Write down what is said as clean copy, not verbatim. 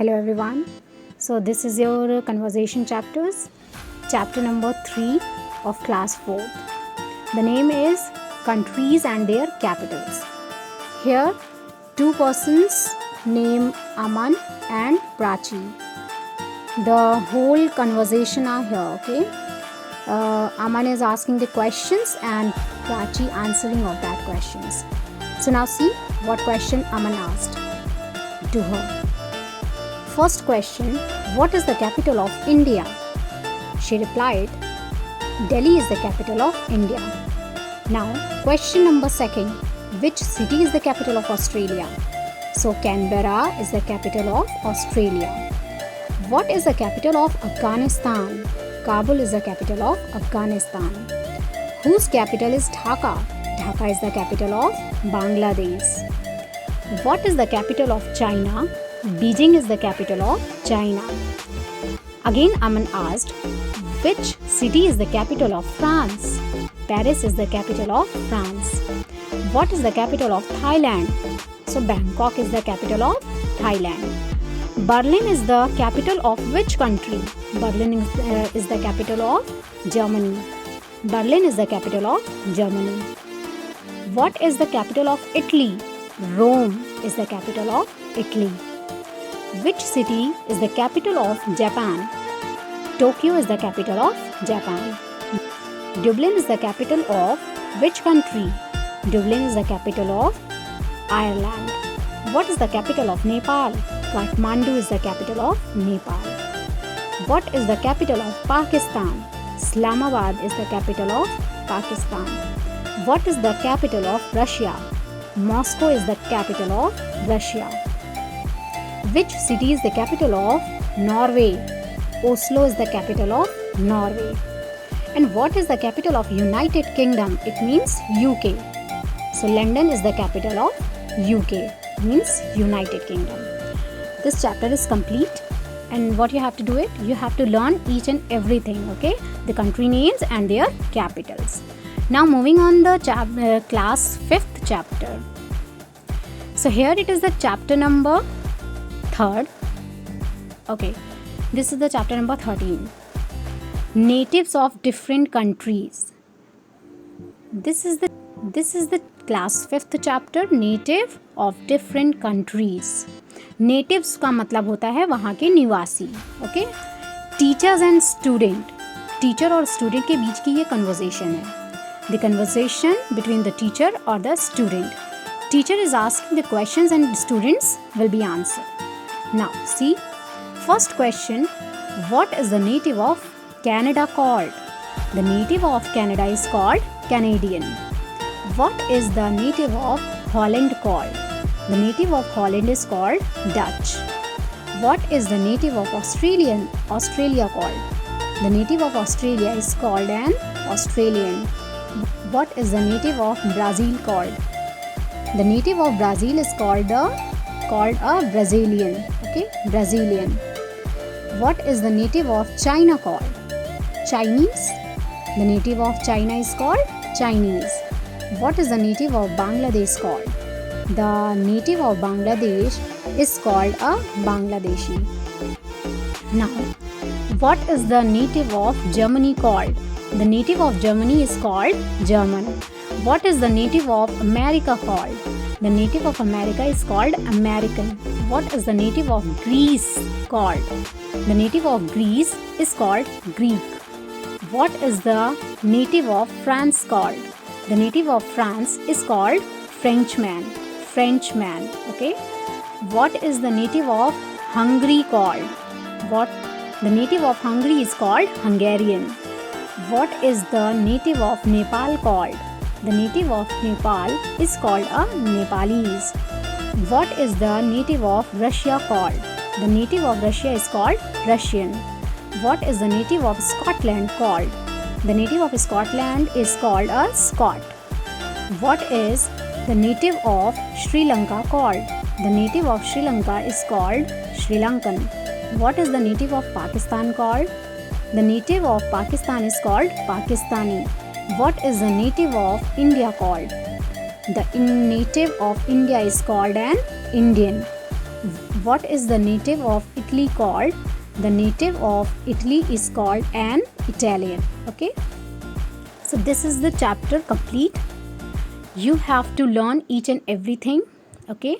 Hello everyone. So this is your conversation chapters, chapter number 3 of class 4. The name is Countries and Their Capitals. Here two persons named Aman and Prachi. The whole conversation are here, okay? Aman is asking the questions and Prachi answering of that questions. So now see what question Aman asked to her. First question, what is the capital of India? She replied, Delhi is the capital of India. Now, question number 2, which city is the capital of Australia? So, Canberra is the capital of Australia. What is the capital of Afghanistan? Kabul is the capital of Afghanistan. Whose capital is Dhaka? Dhaka is the capital of Bangladesh. What is the capital of China? Beijing is the capital of China. Again, Aman asked, which city is the capital of France? Paris is the capital of France. What is the capital of Thailand? So, Bangkok is the capital of Thailand. Berlin is the capital of which country? Berlin is the capital of Germany. Berlin is the capital of Germany. What is the capital of Italy? Rome is the capital of Italy. Which city is the capital of Japan? Tokyo is the capital of Japan. Dublin is the capital of which country? Dublin is the capital of Ireland. What is the capital of Nepal? Kathmandu is the capital of Nepal. What is the capital of Pakistan? Islamabad is the capital of Pakistan. What is the capital of Russia? Moscow is the capital of Russia. Which city is the capital of Norway? Oslo is the capital of Norway. And what is the capital of United Kingdom? It means UK. So London is the capital of UK, means United Kingdom. This chapter is complete, and what you have to do it, you have to learn each and everything, okay? The country names and their capitals. Now moving on the class 5th chapter. So here it is the chapter number 3rd. Okay, this is the chapter number 13. Natives of different countries. This is the class 5th chapter, native of different countries. Natives का मतलब होता है वहाँ के निवासी, okay? Teachers and student. Teacher और student के बीच की ये conversation है. The conversation between the teacher or the student. Teacher is asking the questions and students will be answered. Now see, first question, what is the native of Canada called? The native of Canada is called Canadian. What is the native of Holland called? The native of Holland is called Dutch. What is the native of Australia called? The native of Australia is called an Australian. What is the native of Brazil called? The native of Brazil is called a Brazilian. Okay, Brazilian. What is the native of China called? Chinese. The native of China is called Chinese. What is the native of Bangladesh called? The native of Bangladesh is called a Bangladeshi. Now, what is the native of Germany called? The native of Germany is called German. What is the native of America called? The native of America is called American. What is the native of Greece called? The native of Greece is called Greek. What is the native of France called? The native of France is called Frenchman. Okay. What is the native of Hungary called? The native of Hungary is called Hungarian. What is the native of Nepal called? The native of Nepal is called a Nepalese. What is the native of Russia called? The native of Russia is called Russian. What is the native of Scotland called? The native of Scotland is called a Scot. What is the native of Sri Lanka called? The native of Sri Lanka is called Sri Lankan. What is the native of Pakistan called? The native of Pakistan is called Pakistani. What is the native of India called? The native of India is called an Indian. What is the native of Italy called? The native of Italy is called an Italian. Okay. So this is the chapter complete. You have to learn each and everything. Okay.